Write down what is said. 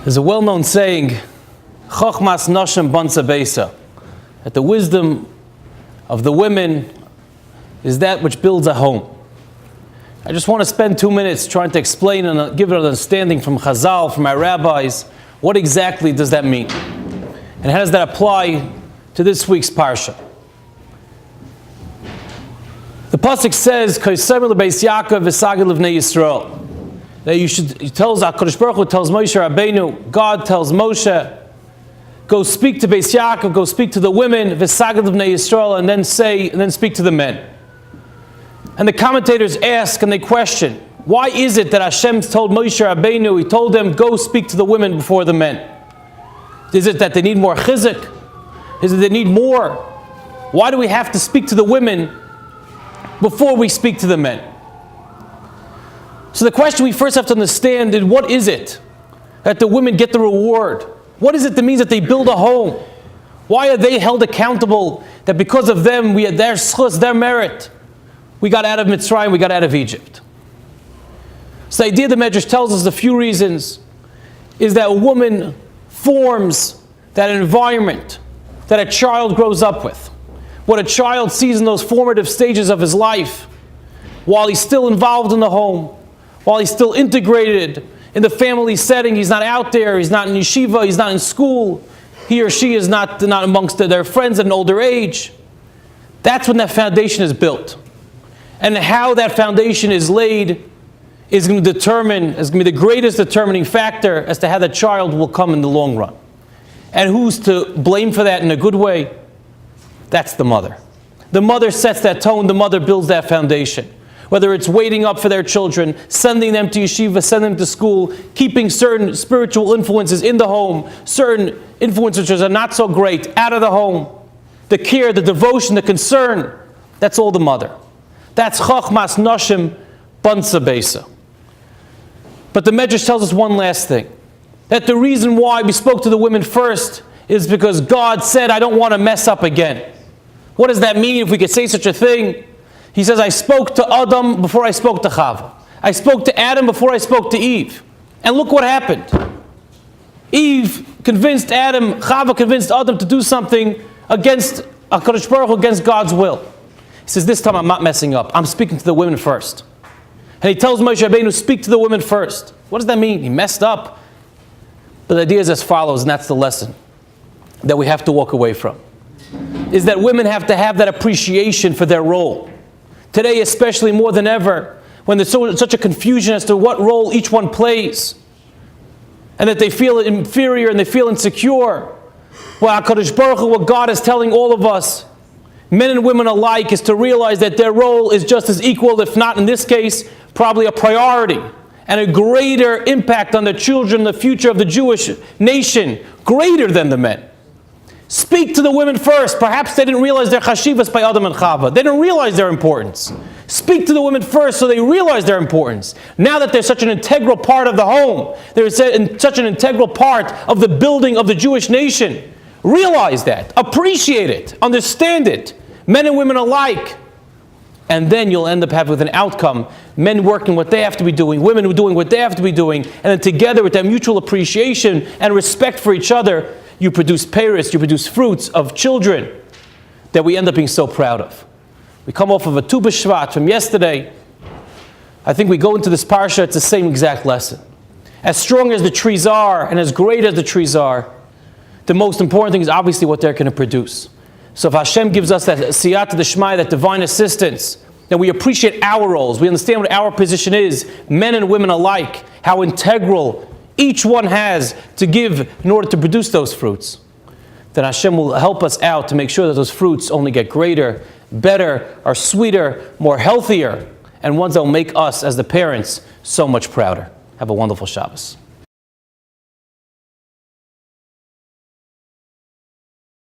There's a well-known saying, Chochmas Noshem Bansa Beisa, that the wisdom of the women is that which builds a home. I just want to spend 2 minutes trying to explain and give it an understanding from Chazal, from our rabbis, what exactly does that mean? And how does that apply to this week's Parsha? The pasuk says, "Kaisemel beis Yaakov v'sagil livnei Yisrael." That he tells HaKadosh Baruch Hu, tells Moshe Rabbeinu, God tells Moshe, go speak to beis Yaakov, go speak to the women, v'sagil livnei Yisrael, and then speak to the men. And the commentators ask and they question, why is it that Hashem told Moshe Rabbeinu, he told them, go speak to the women before the men? Is it that they need more chizuk? Is it they need more? Why do we have to speak to the women before we speak to the men? So the question we first have to understand is, what is it that the women get the reward? What is it that means that they build a home? Why are they held accountable that because of them, we had their schus, their merit, we got out of Mitzrayim, we got out of Egypt? So the idea the Medrash tells us, a few reasons, is that a woman forms that environment that a child grows up with. What a child sees in those formative stages of his life, while he's still involved in the home, while he's still integrated in the family setting, he's not out there, he's not in yeshiva, he's not in school, he or she is not amongst their friends at an older age. That's when that foundation is built. And how that foundation is laid is going to be the greatest determining factor as to how that child will come in the long run. And who's to blame for that in a good way? That's the mother. The mother sets that tone, the mother builds that foundation. Whether it's waiting up for their children, sending them to yeshiva, sending them to school, keeping certain spiritual influences in the home, certain influences which are not so great out of the home, the care, the devotion, the concern, that's all the mother. That's Chochmas Noshim Bansa Beisa. But the Medrash tells us one last thing, that the reason why we spoke to the women first is because God said, I don't want to mess up again. What does that mean, if we could say such a thing? He says, I spoke to Adam before I spoke to Chava. I spoke to Adam before I spoke to Eve. And look what happened. Eve convinced Adam, Chava convinced Adam to do something against HaKadosh Baruch Hu, against God's will. He says, this time I'm not messing up. I'm speaking to the women first. And he tells Moshe Rabbeinu, speak to the women first. What does that mean? He messed up. But the idea is as follows, and that's the lesson that we have to walk away from, is that women have to have that appreciation for their role. Today, especially more than ever, when there's such a confusion as to what role each one plays, and that they feel inferior and they feel insecure. Well, HaKadosh Baruch Hu, what God is telling all of us, men and women alike, is to realize that their role is just as equal, if not in this case, probably a priority, and a greater impact on the children, the future of the Jewish nation, greater than the men. Speak to the women first. Perhaps they didn't realize their chashivas by Adam and Chava. They didn't realize their importance. Speak to the women first so they realize their importance. Now that they're such an integral part of the home, they're such an integral part of the building of the Jewish nation, realize that, appreciate it, understand it, men and women alike. And then you'll end up having with an outcome, men working what they have to be doing, women who are doing what they have to be doing, and then together with that mutual appreciation and respect for each other, you produce peiros, you produce fruits of children that we end up being so proud of. We come off of a Tu B'Shvat from yesterday. I think we go into this Parsha, it's the same exact lesson. As strong as the trees are, and as great as the trees are, the most important thing is obviously what they're going to produce. So if Hashem gives us that siyata d'shmaya, that divine assistance, then we appreciate our roles, we understand what our position is, men and women alike, how integral each one has to give in order to produce those fruits, then Hashem will help us out to make sure that those fruits only get greater, better, are sweeter, more healthier, and ones that will make us as the parents so much prouder. Have a wonderful Shabbos.